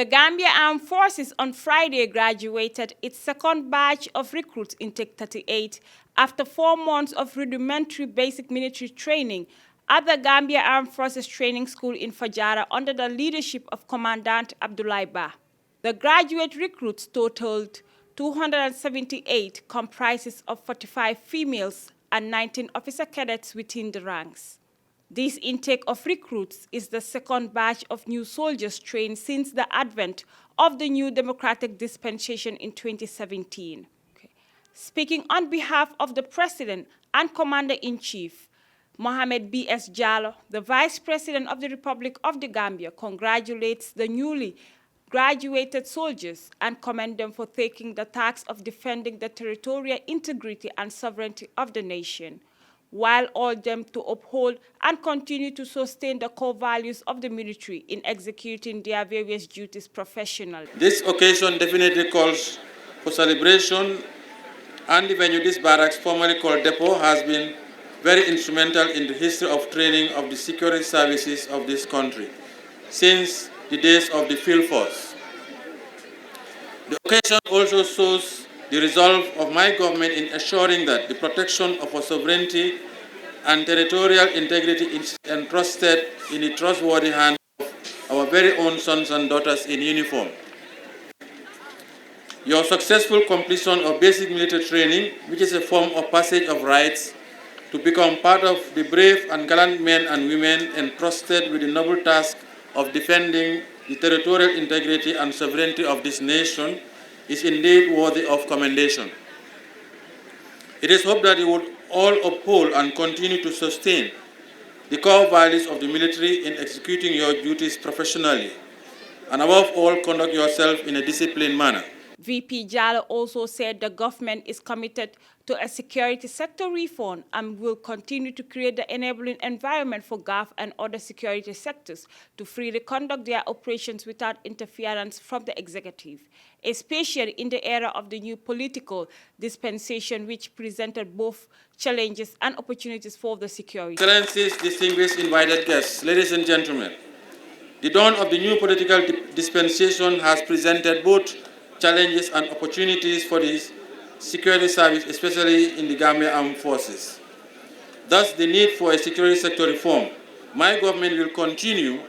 The Gambia Armed Forces on Friday graduated its second batch of recruits intake 38 after 4 months of rudimentary basic military training at the Gambia Armed Forces Training School in Fajara under the leadership of Commandant Abdoulaye Ba. The graduate recruits totaled 278, comprises of 45 females and 19 officer cadets within the ranks. This intake of recruits is the second batch of new soldiers trained since the advent of the new democratic dispensation in 2017. Speaking on behalf of the President and Commander-in-Chief, Mohamed B.S. Jallow, the Vice President of the Republic of the Gambia, congratulates the newly graduated soldiers and commend them for taking the task of defending the territorial integrity and sovereignty of the nation, while urging them to uphold and continue to sustain the core values of the military in executing their various duties professionally. This occasion definitely calls for celebration, and the venue, this barracks, formerly called Depot, has been very instrumental in the history of training of the security services of this country since the days of the field force. The occasion also shows the resolve of my government in assuring that the protection of our sovereignty and territorial integrity is entrusted in the trustworthy hands of our very own sons and daughters in uniform. Your successful completion of basic military training, which is a form of passage of rights to become part of the brave and gallant men and women entrusted with the noble task of defending the territorial integrity and sovereignty of this nation, is indeed worthy of commendation. It is hoped that you would all uphold and continue to sustain the core values of the military in executing your duties professionally, and above all, conduct yourself in a disciplined manner. VP Jallow also said the government is committed to a security sector reform and will continue to create the enabling environment for GAF and other security sectors to freely conduct their operations without interference from the executive, especially in the era of the new political dispensation, which presented both challenges and opportunities for the security. Excellencies, distinguished invited guests, ladies and gentlemen, the dawn of the new political dispensation has presented both challenges and opportunities for the security service, especially in the Gambia Armed Forces. Thus, the need for a security sector reform. My government will continue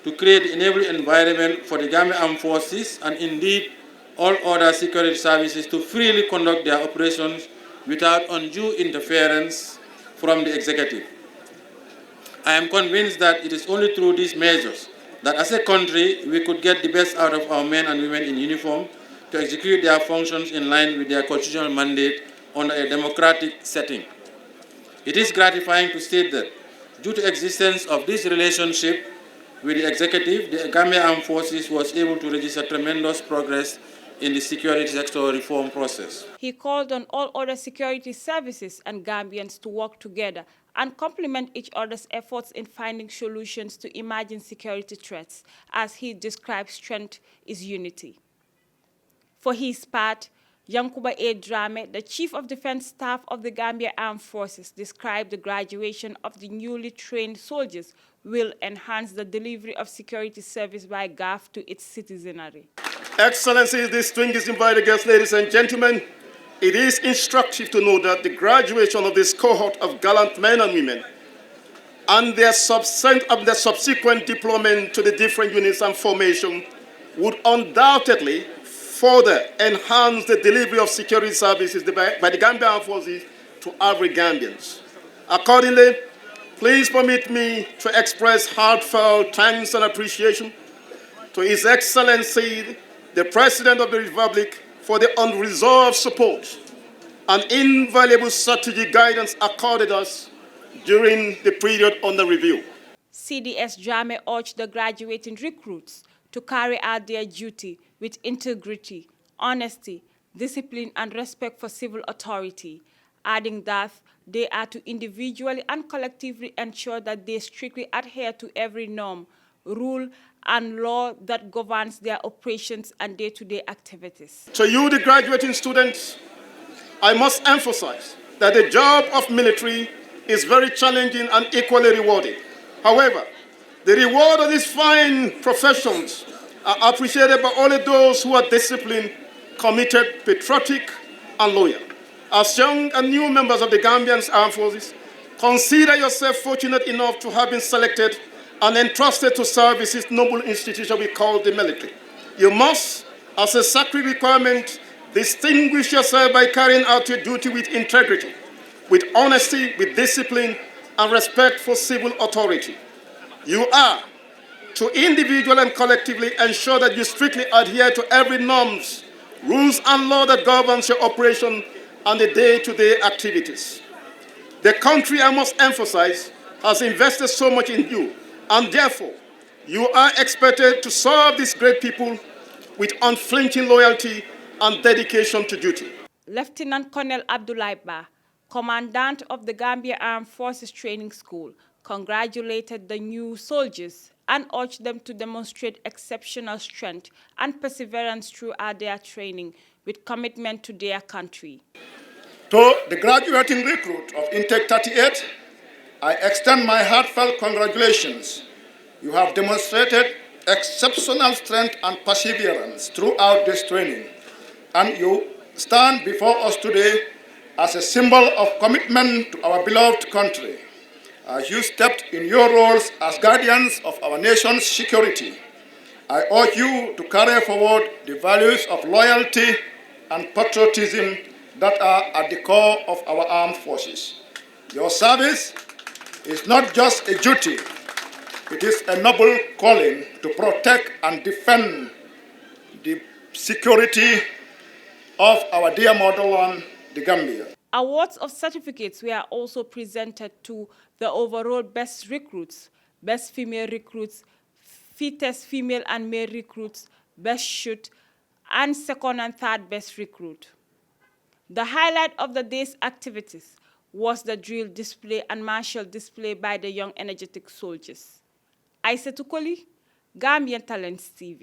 to create the enabling environment for the Gambia Armed Forces and indeed all other security services to freely conduct their operations without undue interference from the executive. I am convinced that it is only through these measures that as a country we could get the best out of our men and women in uniform to execute their functions in line with their constitutional mandate under a democratic setting. It is gratifying to state that due to existence of this relationship with the executive, the Gambia Armed Forces was able to register tremendous progress in the security sector reform process. He called on all other security services and Gambians to work together and complement each other's efforts in finding solutions to emerging security threats. As he described, strength is unity. For his part, Yankuba A. Drame, the Chief of Defense Staff of the Gambia Armed Forces, described the graduation of the newly trained soldiers will enhance the delivery of security service by GAF to its citizenry. Excellencies, distinguished invited guests, ladies and gentlemen, it is instructive to know that the graduation of this cohort of gallant men and women and their subsequent deployment to the different units and formation would undoubtedly further enhance the delivery of security services by the Gambia Armed Forces to every Gambians. Accordingly, please permit me to express heartfelt thanks and appreciation to His Excellency, the President of the Republic, for the unreserved support and invaluable strategic guidance accorded us during the period under review. CDS Drame urged the graduating recruits to carry out their duty with integrity, honesty, discipline, and respect for civil authority, adding that they are to individually and collectively ensure that they strictly adhere to every norm, rule, and law that governs their operations and day-to-day activities. To you, the graduating students, I must emphasize that the job of military is very challenging and equally rewarding. However, the reward of these fine professions are appreciated by only those who are disciplined, committed, patriotic, and loyal. As young and new members of the Gambian Armed Forces, consider yourself fortunate enough to have been selected and entrusted to serve in this noble institution we call the military. You must, as a sacred requirement, distinguish yourself by carrying out your duty with integrity, with honesty, with discipline, and respect for civil authority. You are to individually and collectively ensure that you strictly adhere to every norms, rules, and law that governs your operation and the day-to-day activities. The country, I must emphasize, has invested so much in you, and therefore, you are expected to serve these great people with unflinching loyalty and dedication to duty. Lieutenant Colonel Abdoulaye Ba, Commandant of the Gambia Armed Forces Training School, congratulated the new soldiers and urged them to demonstrate exceptional strength and perseverance throughout their training with commitment to their country. To the graduating recruit of Intake 38, I extend my heartfelt congratulations. You have demonstrated exceptional strength and perseverance throughout this training, and you stand before us today as a symbol of commitment to our beloved country. As you stepped in your roles as guardians of our nation's security, I urge you to carry forward the values of loyalty and patriotism that are at the core of our armed forces. Your service is not just a duty, it is a noble calling to protect and defend the security of our dear motherland, the Gambia. Awards of certificates were also presented to the overall best recruits, best female recruits, fittest female and male recruits, best shoot, and second and third best recruit. The highlight of the day's activities was the drill display and martial display by the young energetic soldiers. Aissatou Koli, Gambian Talents TV.